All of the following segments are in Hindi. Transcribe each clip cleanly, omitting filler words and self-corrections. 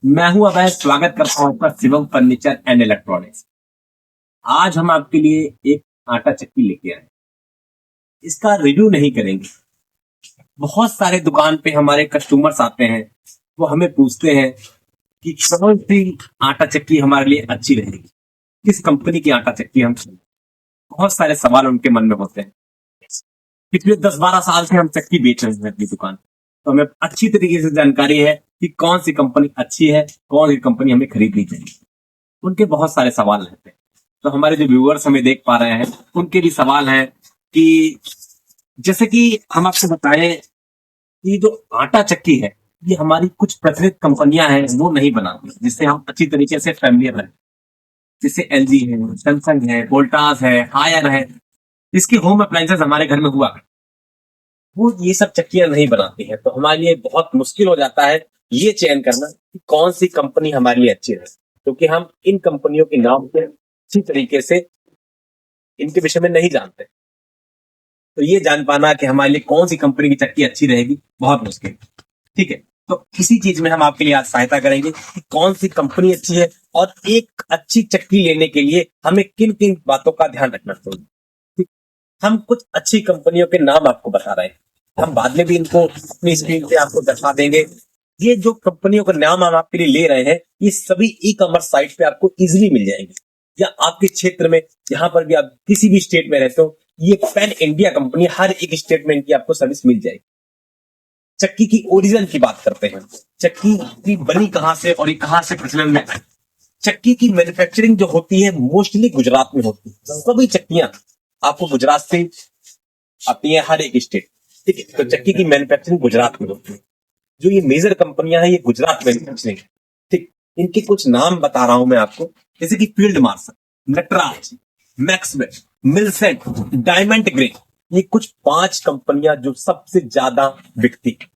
मैं हूं अभय, स्वागत करता हूं आपका शिवम फर्नीचर एंड इलेक्ट्रॉनिक्स। आज हम आपके लिए एक आटा चक्की लेके आए। इसका रिव्यू नहीं करेंगे। बहुत सारे दुकान पे हमारे कस्टमर्स आते हैं, वो हमें पूछते हैं कि कौन सी आटा चक्की हमारे लिए अच्छी रहेगी, किस कंपनी की आटा चक्की हम चुनें। बहुत सारे सवाल उनके मन में होते हैं। पिछले 10-12 साल से हम चक्की बेच रहे हैं अपनी दुकान, तो हमें अच्छी तरीके से जानकारी है कि कौन सी कंपनी अच्छी है, कौन सी कंपनी हमें खरीदनी चाहिए। उनके बहुत सारे सवाल रहते हैं, तो हमारे जो व्यूअर्स हमें देख पा रहे हैं उनके भी सवाल हैं कि जैसे कि हम आपको बताएं कि जो आटा चक्की है ये हमारी कुछ प्रचलित कंपनियां हैं वो नहीं बनाती, जिससे हम अच्छी तरीके से फैमिलियर रहे। जैसे एलजी है, सैमसंग है, वोल्टास है, हायर है, इसकी होम अप्लायंसेस हमारे घर में हुआ करती, वो ये सब चक्कियां नहीं बनाती है। तो हमारे लिए बहुत मुश्किल हो जाता है ये चयन करना कि कौन सी कंपनी हमारे लिए अच्छी है, क्योंकि हम इन कंपनियों के नाम पे अच्छी तरीके से इनके विषय में नहीं जानते। तो ये जान पाना कि हमारे लिए कौन सी कंपनी की चक्की अच्छी रहेगी बहुत मुश्किल है। ठीक है, तो इसी चीज में हम आपके लिए आज सहायता करेंगे कि कौन सी कंपनी अच्छी है और एक अच्छी चक्की लेने के लिए हमें किन किन बातों का ध्यान रखना चाहिए। ठीक, हम कुछ अच्छी कंपनियों के नाम आपको बता रहे हैं, हम बाद में भी इनको अपनी स्क्रीन पे आपको दिखा देंगे। ये जो कंपनियों का नाम हम आपके लिए ले रहे हैं ये सभी ई कॉमर्स साइट पे आपको इजीली मिल जाएंगे, या आपके क्षेत्र में जहां पर भी आप किसी भी स्टेट में रहते हो, ये पैन इंडिया कंपनी हर एक स्टेट में इनकी आपको सर्विस मिल जाएगी। चक्की की ओरिजिन की बात करते हैं, चक्की की बनी कहां से और ये कहां से प्रचलन में आई। चक्की की मैन्युफैक्चरिंग जो होती है मोस्टली गुजरात में होती है। सभी चक्कियां आपको गुजरात से आती है, हर एक स्टेट। ठीक है, तो चक्की की मैन्युफैक्चरिंग गुजरात में होती है। जो ये मेजर कंपनियां हैं ये गुजरात मैन्युफैक्चरिंग है। ठीक, इनके कुछ नाम बता रहा हूं मैं आपको, जैसे कि फील्ड मार्शल, नटराज, मैक्सवेल, मिलसेट, डायमंड ग्रे, ये कुछ 5 कंपनियां जो सबसे ज्यादा बिकती है।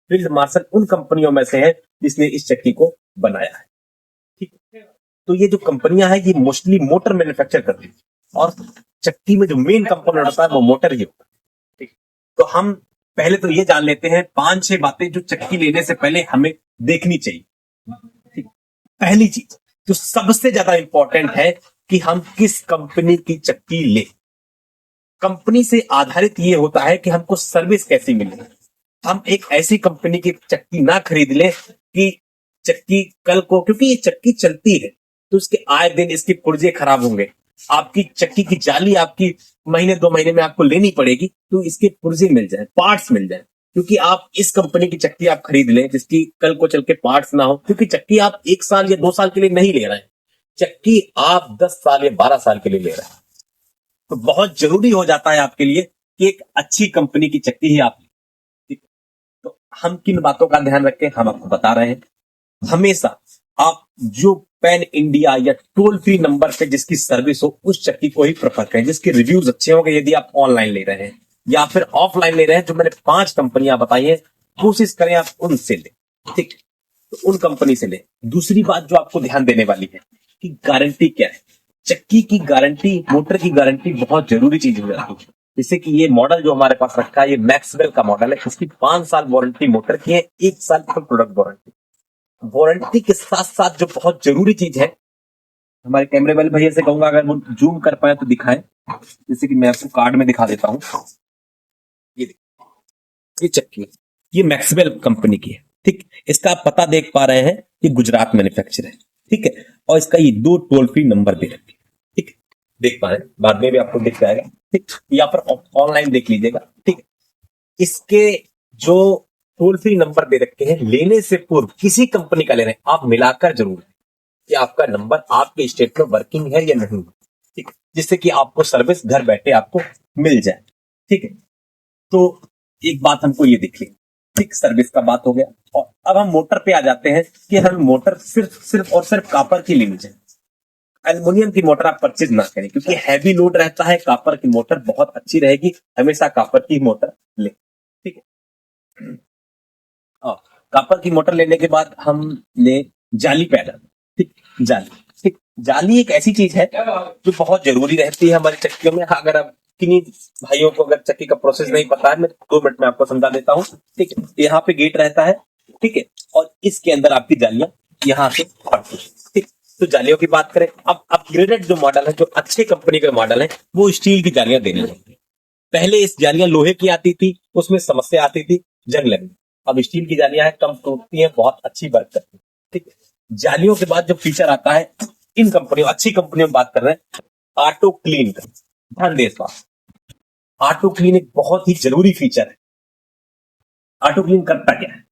फील्ड मार्शल उन कंपनियों में से है जिसने इस चक्की को बनाया है। ठीक है, तो ये जो कंपनियां हैं ये मोस्टली मोटर मैन्युफैक्चर करती है, और चक्की में जो मेन कंपोनेंट होता है वो मोटर ही होता है। ठीक, तो हम पहले तो ये जान लेते हैं 5-6 बातें जो चक्की लेने से पहले हमें देखनी चाहिए। ठीक, पहली चीज जो सबसे ज्यादा इंपॉर्टेंट है कि हम किस कंपनी की चक्की ले। कंपनी से आधारित ये होता है कि हमको सर्विस कैसी मिले। हम एक ऐसी कंपनी की चक्की ना खरीद लें कि चक्की कल को, क्योंकि ये चक्की चलती है तो इसके आए दिन इसके पुर्जे खराब होंगे। आपकी चक्की की जाली आपकी महीने 2 महीने में आपको लेनी पड़ेगी, तो इसके पुर्जे मिल जाए, पार्ट्स मिल जाए। क्योंकि आप इस कंपनी की चक्की आप खरीद लें जिसकी कल को चल के पार्ट्स ना हो, क्योंकि चक्की आप 1 साल या 2 साल के लिए नहीं ले रहे हैं, चक्की आप 10 साल या 12 साल के लिए ले रहे हैं। तो बहुत जरूरी हो जाता है आपके लिए कि एक अच्छी कंपनी की चक्की ही आप लें। ठीक, तो हम किन बातों का ध्यान रखें हम आपको बता रहे हैं। हमेशा आप जो पैन इंडिया या टोल फ्री नंबर पे जिसकी सर्विस हो उस चक्की को ही प्रेफर करें, जिसके रिव्यूज अच्छे होंगे। यदि आप ऑनलाइन ले रहे हैं या फिर ऑफलाइन ले रहे हैं, जो मैंने 5 कंपनियां बताई हैं, कोशिश करें आप उनसे लें। ठीक, तो उन कंपनी से लें। दूसरी बात जो आपको ध्यान देने वाली है कि गारंटी क्या है। चक्की की गारंटी, मोटर की गारंटी बहुत जरूरी चीज हो जाती है। जैसे कि ये मॉडल जो हमारे पास रखा है ये मैक्सवेल का मॉडल है, इसकी 5 साल वारंटी मोटर की है, 1 साल फुल प्रोडक्ट वारंटी। वारंटी के साथ साथ जो बहुत जरूरी चीज है, हमारे कैमरे वाले भैया से कहूंगा अगर वो जूम कर पाए तो दिखाएं। जैसे कि मैं आपको कार्ड में दिखा देता हूं, ये देखिए, ये चक्की ये मैक्सवेल कंपनी की है। ठीक, इसका आप पता देख पा रहे हैं, ये गुजरात मैन्युफैक्चर है। ठीक है, और इसका ये 2 टोल फ्री नंबर दे रखे। ठीक, देख पा रहे हैं, बाद में भी आपको दिख जाएगा। ठीक, या फिर ऑनलाइन देख लीजिएगा। ठीक, इसके जो टोल फ्री नंबर दे रखे हैं, लेने से पूर्व किसी कंपनी का ले रहे हैं आप मिलाकर जरूर कि आपका नंबर आपके स्टेट में वर्किंग है या नहीं। ठीक, जिससे कि आपको सर्विस घर बैठे आपको मिल जाए। ठीक है, तो एक बात हमको ये दिख ली। ठीक, सर्विस का बात हो गया, और अब हम मोटर पे आ जाते हैं कि हम मोटर सिर्फ और सिर्फ कॉपर की लेनी चाहिए। एल्युमिनियम की मोटर आप परचेज ना करें, क्योंकि हैवी लोड रहता है। कॉपर की मोटर बहुत अच्छी रहेगी, हमेशा कॉपर की मोटर ले। ठीक है, कॉपर की मोटर लेने के बाद हम ले जाली पैडल। ठीक, जाली। ठीक, जाली एक ऐसी चीज है जो बहुत जरूरी रहती है हमारी चक्कियों में। अगर आप किन्हीं भाइयों को अगर चक्की का प्रोसेस नहीं पता है, मैं 2 मिनट में आपको समझा देता हूँ। ठीक है, यहाँ पे गेट रहता है। ठीक है, और इसके अंदर आपकी जालियां यहाँ से फटती है। ठीक, तो जालियों की बात करें, अब अपग्रेडेड जो मॉडल है, जो अच्छे कंपनी के मॉडल है, वो स्टील की जालियां देने लगे। पहले इस जालियां लोहे की आती थी, उसमें समस्या आती थी, जंग लगनी। अब स्टील की जालियां है, कम टूटती हैं, बहुत अच्छी वर्क करती है। ठीक है। जालियों के बाद जो फीचर आता है, इन कंपनियों, अच्छी कंपनियों में बात कर रहे हैं, ऑटो क्लीन का। ध्यान दे इस बात, ऑटो क्लीन एक बहुत ही जरूरी फीचर है। ऑटो क्लीन करता क्या है?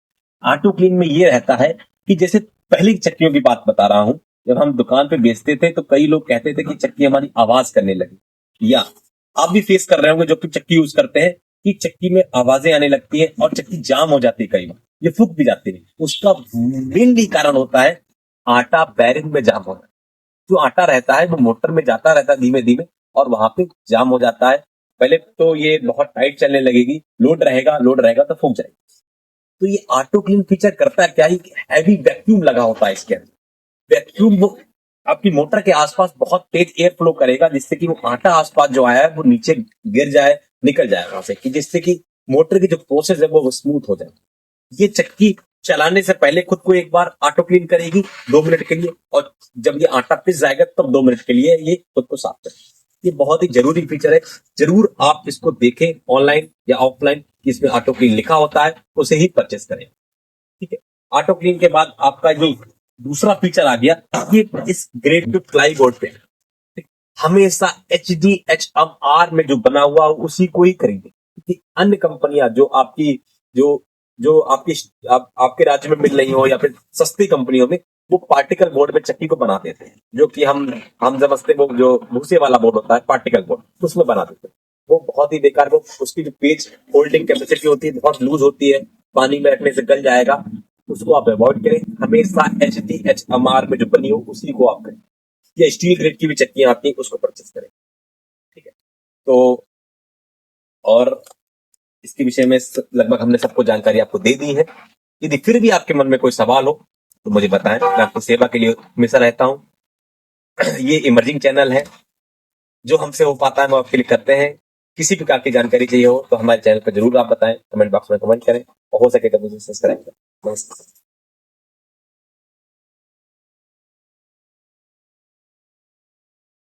ऑटो क्लीन में ये रहता है कि जैसे पहले की चक्कियों की बात बता रहा हूं, जब हम दुकान पे बेचते थे तो कई लोग कहते थे कि चक्की हमारी आवाज करने लगी, या आप भी फेस कर रहे होंगे जो कि चक्की यूज करते हैं, कि चक्की में आवाजें आने लगती है और चक्की जाम हो जाती है, कई बार ये फूक भी जाती है। उसका मेनली कारण होता है आटा बैरिंग में जाम होना। जो आटा रहता है वो मोटर में जाता रहता है धीमे धीमे, और वहां पे जाम हो जाता है। पहले तो ये बहुत टाइट चलने लगेगी, लोड रहेगा तो फूक जाएगी। तो ये ऑटो क्लीन फीचर करता है क्या, हैवी वैक्यूम लगा होता है इसके अंदर। वैक्यूम वो आपकी मोटर के आसपास बहुत तेज एयर फ्लो करेगा, जिससे कि वो आटा आसपास जो आया है वो नीचे गिर जाए, निकल जाए वहां से, कि जिससे कि मोटर की जो प्रोसेस है वो स्मूथ हो जाए। ये चक्की चलाने से पहले खुद को एक बार ऑटो क्लीन करेगी 2 मिनट के लिए, और जब ये आटा पिस जाएगा तब 2 मिनट के लिए ये खुद को साफ करेगी। ये बहुत ही जरूरी फीचर है, जरूर आप इसको देखें ऑनलाइन या ऑफलाइन, इसमें ऑटो क्लीन लिखा होता है, उसे ही परचेस करें। ठीक है। ऑटो क्लीन के बाद आपका जो दूसरा फीचर आ गया, ये इस ग्रेड पे प्लाई बोर्ड पे हमेशा HDHMR में जो बना हुआ उसी को ही खरीदें, क्योंकि अन्य कंपनियां जो आपकी जो जो आपकी आपके राज्य में मिल रही हो या फिर सस्ती कंपनियों में, वो पार्टिकल बोर्ड में चक्की को बना देते हैं, जो कि हम समझते हैं वो जो भूसे वाला बोर्ड होता है पार्टिकल बोर्ड, उसमें बना देते हैं। वो बहुत ही बेकार, वो उसकी जो पेज होल्डिंग कैपेसिटी होती है बहुत लूज होती है, पानी में रखने से गल जाएगा। उसको आप अवॉइड करें, हमेशा HDHMR में जो बनी हो उसी को आप करें, या स्टील ग्रेड की भी चक्कियां आती हैं उसको परचेस करें। ठीक है। तो और इसके विषय में लगभग हमने सबको जानकारी आपको दे दी है। यदि फिर भी आपके मन में कोई सवाल हो तो मुझे बताएं, मैं आपकी सेवा के लिए हमेशा रहता हूं। ये इमर्जिंग चैनल है, जो हमसे हो पाता है हम आपके लिए करते हैं। किसी प्रकार की जानकारी चाहिए हो तो हमारे चैनल पर जरूर आप बताएं, कमेंट बॉक्स में कमेंट करें, और हो सके तो मुझे सब्सक्राइब करें। नमस्कार।